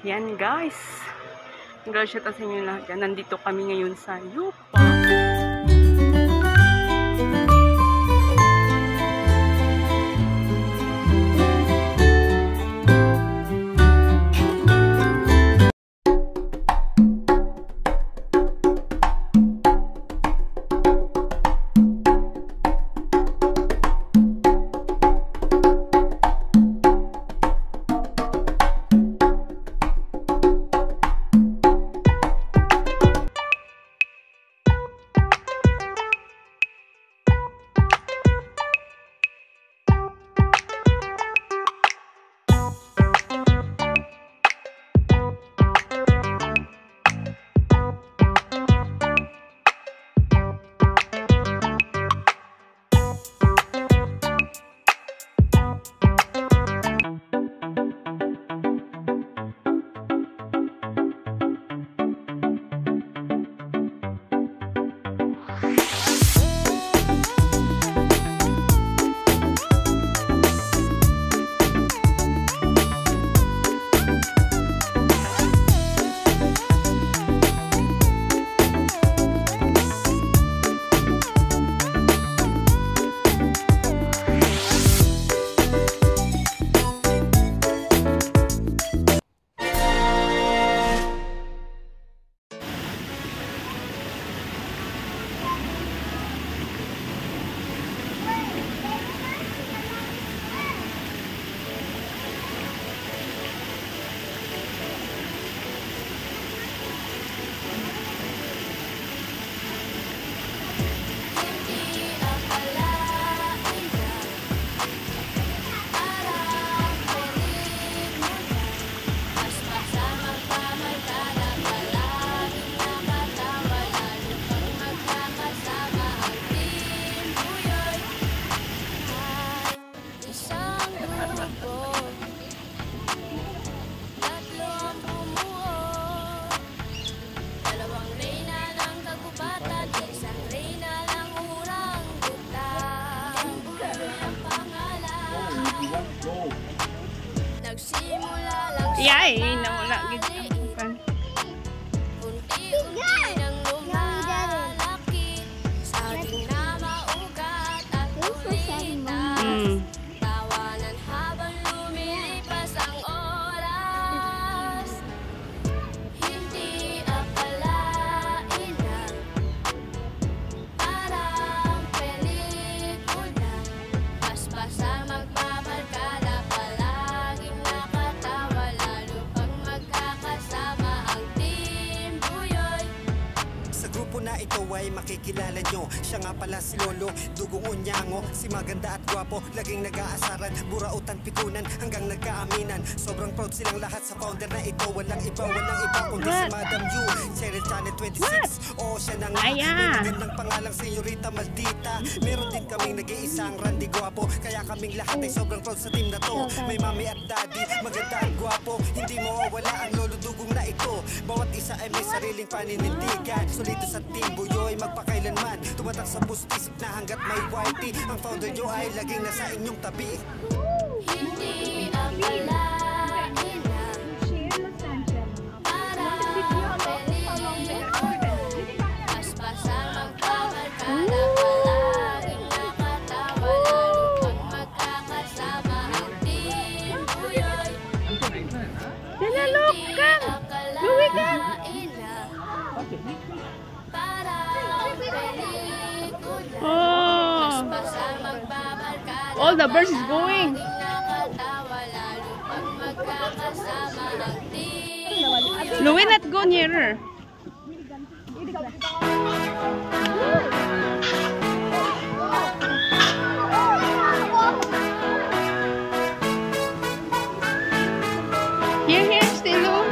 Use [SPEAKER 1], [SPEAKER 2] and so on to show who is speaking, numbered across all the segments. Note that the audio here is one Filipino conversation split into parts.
[SPEAKER 1] Yan guys. Congratulations sa inyo lahat yan. Nandito kami ngayon sa Yupa. Yay, nawala gitu.
[SPEAKER 2] Ito ay makikilala nyo. Siya nga pala si Lolo, dugong unyango. Si maganda at gwapo, laging nag-aasaran. Burautan, pikunan, hanggang nagkaaminan. Sobrang proud silang lahat sa founder na ito. Walang iba kundi si Madam Yu, Cheryl Channel 26. Oo, siya na nga, may magandang pangalang Senyorita Maldita. Meron din kaming nag-iisang Randy Gwapo. Kaya kaming lahat ay sobrang proud sa team na to. May mami at daddy, maganda at gwapo. Hindi mawawala ang lolo dugong na ito. Bawat isa ay may sariling paninindigan. Solito sa team Buyoy magpakailanman. Tumatak sa pustisip na hanggat may whitey. Ang founder nyo ay laging nasa inyong tabi.
[SPEAKER 3] Hindi akalain na para pelikula. Pas-pasang magpamarkada, palaging nakatawa. Lalo pag magkakasama ang team Buyoy. Hindi akalain na para
[SPEAKER 1] all the birds is going. Louie, not go nearer. Here, stay low.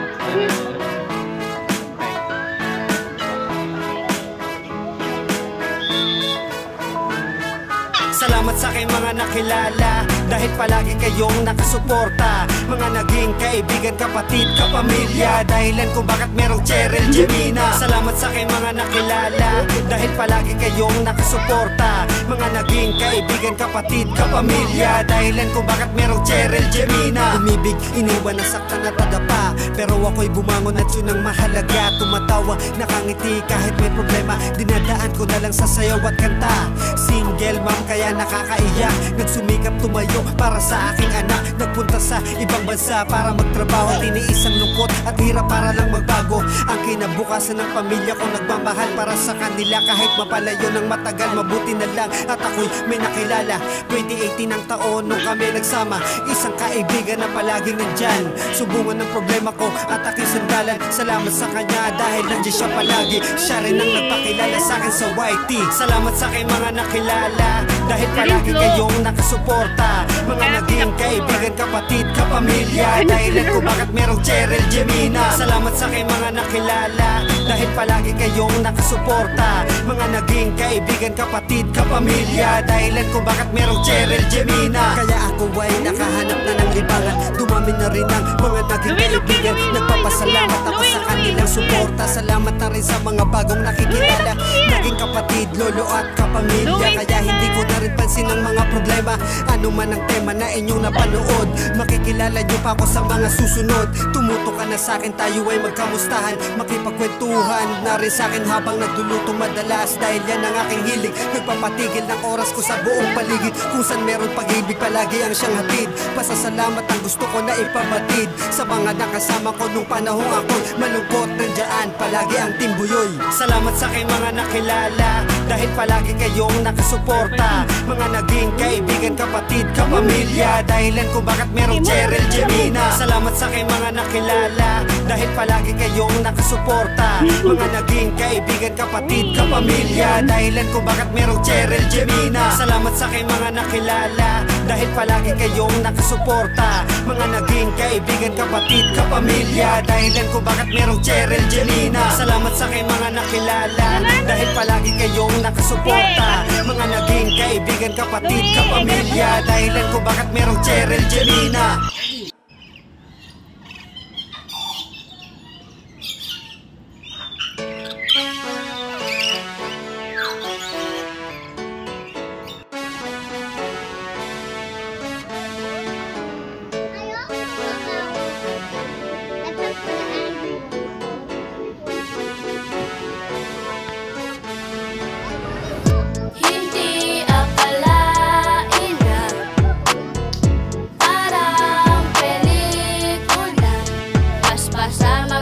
[SPEAKER 2] Salamat sa aking mga nakilala, dahil palagi kayong nakasuporta. Mga naging kaibigan, kapatid, kapamilya, dahilan kung bakit merong Cheryl Gemina. Salamat sa aking mga nakilala, dahil palagi kayong nakasuporta. Mga naging kaibigan, kapatid, kapamilya, dahilan kung bakit merong Cheryl Gemina. Umibig, iniwan, nasaktan at nadapa, Pero ako'y bumangon at yun ang mahalaga. Tumatawa, nakangiti kahit may problema. Dinadaan ko na lang sa sayaw at kanta. Single mom kaya nakakaiyak. Nagsumikap tumayo para sa aking anak. Nagpunta sa ibang bansa para magtrabaho. Tiniis ang lungkot at hirap para lang magbago. Ang kinabukasan ng pamilya ko, nagmamahal para sa kanila. Kahit mapalayo ng matagal, mabuti na lang. At ako'y may nakilala. 2018 ang taon nung kami nagsama. Isang kaibigan na palaging nandyan. Subungan ng problema ko at aking sandalan. Salamat sa kanya dahil nandiyan siya palagi. Siya rin ang nagpakilala sa akin sa YT. Salamat sa aking mga nakilala dahil palagi kayong nakasuporta. Mga naging kaibigan, kapatid, kapamilya. Dahilan ko bakit merong Cheryl Gemina. Salamat sa aking mga nakilala dahil palagi kayong nakasuporta. Mga naging kaibigan, kapatid, kapamilya. Dahilan ko bakit merong Cheryl Gemina. Kaya ako ay nakahanap na ng libangan. Dumami na rin ang mga naging kaibigan. Nagpapasalamat ako sa kanilang suporta. Salamat na rin sa mga bagong nakikilala. Naging kapatid, lolo at kapamilya. Kaya hindi ko na rin pansin ang mga problema. Ano man ang tema na inyong napanood, makikilala nyo pa ako sa mga susunod. Tumuto ka na sa akin, tayo ay magkamustahan. Makipagkwentuhan na rin sa akin habang nagluluto madalas. Dahil yan ang aking hilig, nagpapatigil ng oras ko sa buong paligid. Kung saan meron pag-ibig, palagi ang siyang hatid. Pasasalamat ang gusto ko na ipabatid sa mga nakasama ko nung panahong ako malungkot. Nandiyan palagi ang Team Buyoy. Salamat sa aking mga nakilala dahil palagi kayong nakasuporta. Mga naging kaibigan, kapatid, kapamilya. Dahilan ko bakit merong Cheryl Gemina. Salamat sa aking mga nakilala dahil palagi kayong nakasuporta. Mga naging kaibigan, kapatid, kapamilya. Dahilan ko bakit merong Cheryl Gemina. Salamat sa aking mga nakilala dahil palagi kayong nakasuporta. Mga naging kaibigan, kapatid, kapamilya. Dahilan ko bakit merong Cheryl Gemina. Salamat sa aking mga nakilala dahil palagi kayong nakasuporta. Mga naging kaibigan, kapatid, kapamilya. Dahilan ko bakit merong Cheryl Gemina.
[SPEAKER 3] Hindi akalain na parang pelikula, paspasan